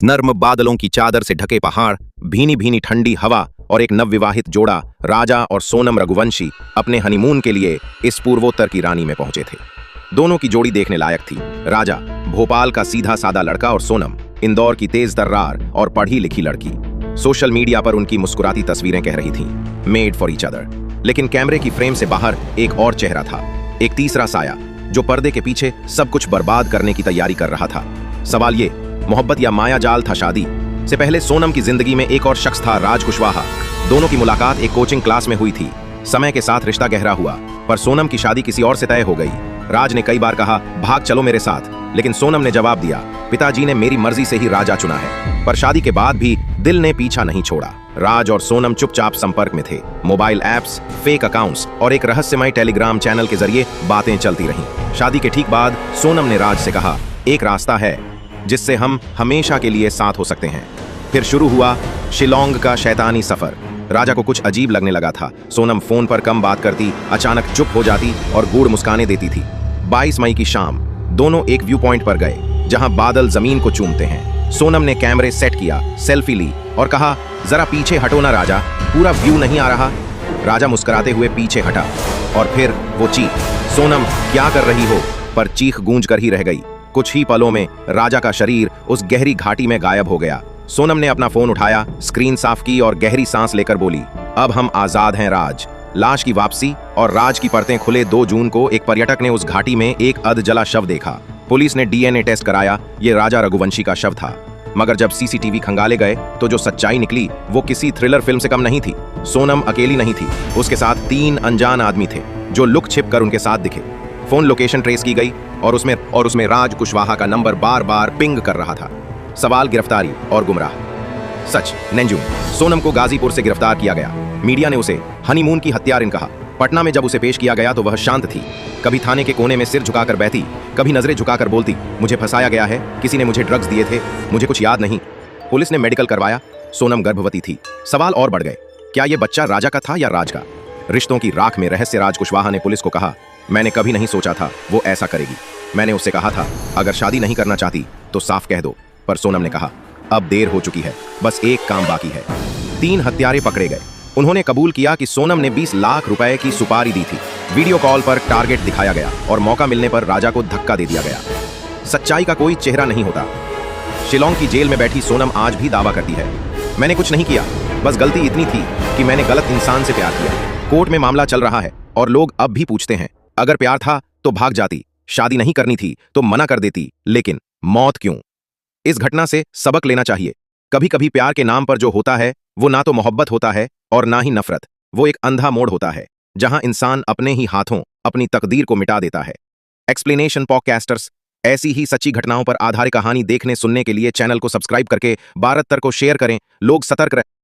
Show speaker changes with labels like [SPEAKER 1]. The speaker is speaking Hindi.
[SPEAKER 1] नर्म बादलों की चादर से ढके पहाड़, भीनी भीनी ठंडी हवा और एक नवविवाहित जोड़ा राजा और सोनम रघुवंशी अपने हनीमून के लिए इस पूर्वोत्तर की रानी में पहुंचे थे। दोनों की जोड़ी देखने लायक थी। राजा भोपाल का सीधा सादा लड़का और सोनम इंदौर की तेज तर्रार और पढ़ी लिखी लड़की। सोशल मीडिया पर उनकी मुस्कुराती तस्वीरें कह रही थीं, मेड फॉर ईच अदर। लेकिन कैमरे की फ्रेम से बाहर एक और चेहरा था, एक तीसरा साया जो पर्दे के पीछे सब कुछ बर्बाद करने की तैयारी कर रहा था। सवाल ये, मोहब्बत या माया जाल था शादी? से पहले सोनम की जिंदगी में एक और शख्स था, राज कुशवाहा। दोनों की मुलाकात एक कोचिंग क्लास में हुई थी। समय के साथ रिश्ता गहरा हुआ, पर सोनम की शादी किसी और से तय हो गई। राज ने कई बार कहा, भाग चलो मेरे साथ, लेकिन सोनम ने जवाब दिया, पिताजी ने मेरी मर्जी से ही राजा चुना है। पर शादी के बाद भी दिल ने पीछा नहीं छोड़ा। राज और सोनम चुपचाप संपर्क में थे। मोबाइल ऐप्स, फेक अकाउंट्स और एक रहस्यमय टेलीग्राम चैनल के जरिए बातें चलती रहीं। शादी के ठीक बाद सोनम ने राज से कहा, एक रास्ता है जिससे हम हमेशा के लिए साथ हो सकते हैं। फिर शुरू हुआ शिलोंग का शैतानी सफर। राजा को कुछ अजीब लगने लगा था। सोनम फोन पर कम बात करती, अचानक चुप हो जाती और गूढ़ मुस्कानें देती थी। 22 मई की शाम दोनों एक व्यू पॉइंट पर गए जहां बादल जमीन को चूमते हैं। सोनम ने कैमरे सेट किया, सेल्फी ली और कहा, जरा पीछे हटो ना राजा, पूरा व्यू नहीं आ रहा। राजा मुस्कुराते हुए पीछे हटा और फिर वो चीख, सोनम क्या कर रही हो? पर चीख गूंज कर ही रह गई। कुछ ही पलों में राजा का शरीर उस गहरी घाटी में गायब हो गया। सोनम ने अपना फोन उठाया, स्क्रीन साफ की और गहरी सांस लेकर बोली, अब हम आजाद हैं राज। लाश की वापसी और राज की परतें खुले 2 जून को एक पर्यटक ने उस घाटी में एक अधजला शव देखा। पुलिस ने डीएनए टेस्ट कराया, ये राजा रघुवंशी का शव था। मगर जब सीसीटीवी खंगाले गए तो जो सच्चाई निकली वो किसी थ्रिलर फिल्म से कम नहीं थी। सोनम अकेली नहीं थी, उसके साथ 3 अनजान आदमी थे जो लुक छिप कर उनके साथ दिखे। फोन लोकेशन ट्रेस की गई और उसमें राज कुशवाहा का नंबर बार बार पिंग कर रहा था। सवाल, गिरफ्तारी और गुमराह। सच, नंजून सोनम को गाजीपुर से गिरफ्तार किया गया। मीडिया ने उसे हनीमून की हत्यारिन कहा। पटना में जब उसे पेश किया गया तो वह शांत थी। कभी थाने के कोने में सिर झुकाकर बैठी, कभी नजरें झुकाकर बोलती, मुझे फंसाया गया है, किसी ने मुझे ड्रग्स दिए थे, मुझे कुछ याद नहीं। पुलिस ने मेडिकल करवाया, सोनम गर्भवती थी। सवाल और बढ़ गए, क्या यह बच्चा राजा का था या राज का? रिश्तों की राख में रहस्य राज कुशवाहा ने पुलिस को कहा, मैंने कभी नहीं सोचा था वो ऐसा करेगी। मैंने उससे कहा था, अगर शादी नहीं करना चाहती तो साफ कह दो। पर सोनम ने कहा, अब देर हो चुकी है, बस एक काम बाकी है। 3 हत्यारे पकड़े गए। उन्होंने कबूल किया कि सोनम ने 20 लाख रुपए की सुपारी दी थी। वीडियो कॉल पर टारगेट दिखाया गया और मौका मिलने पर राजा को धक्का दे दिया गया। सच्चाई का कोई चेहरा नहीं होता। शिलोंग की जेल में बैठी सोनम आज भी दावा करती है, मैंने कुछ नहीं किया, बस गलती इतनी थी कि मैंने गलत इंसान से प्यार किया। कोर्ट में मामला चल रहा है और लोग अब भी पूछते हैं, अगर प्यार था तो भाग जाती, शादी नहीं करनी थी तो मना कर देती, लेकिन मौत क्यों? इस घटना से सबक लेना चाहिए। कभी कभी प्यार के नाम पर जो होता है वो ना तो मोहब्बत होता है और ना ही नफरत। वो एक अंधा मोड़ होता है जहां इंसान अपने ही हाथों अपनी तकदीर को मिटा देता है। एक्सप्लेनेशन पॉडकास्टर्स ऐसी ही सच्ची घटनाओं पर आधारित कहानी देखने सुनने के लिए चैनल को सब्सक्राइब करके भारत तर को शेयर करें। लोग सतर्क रहें।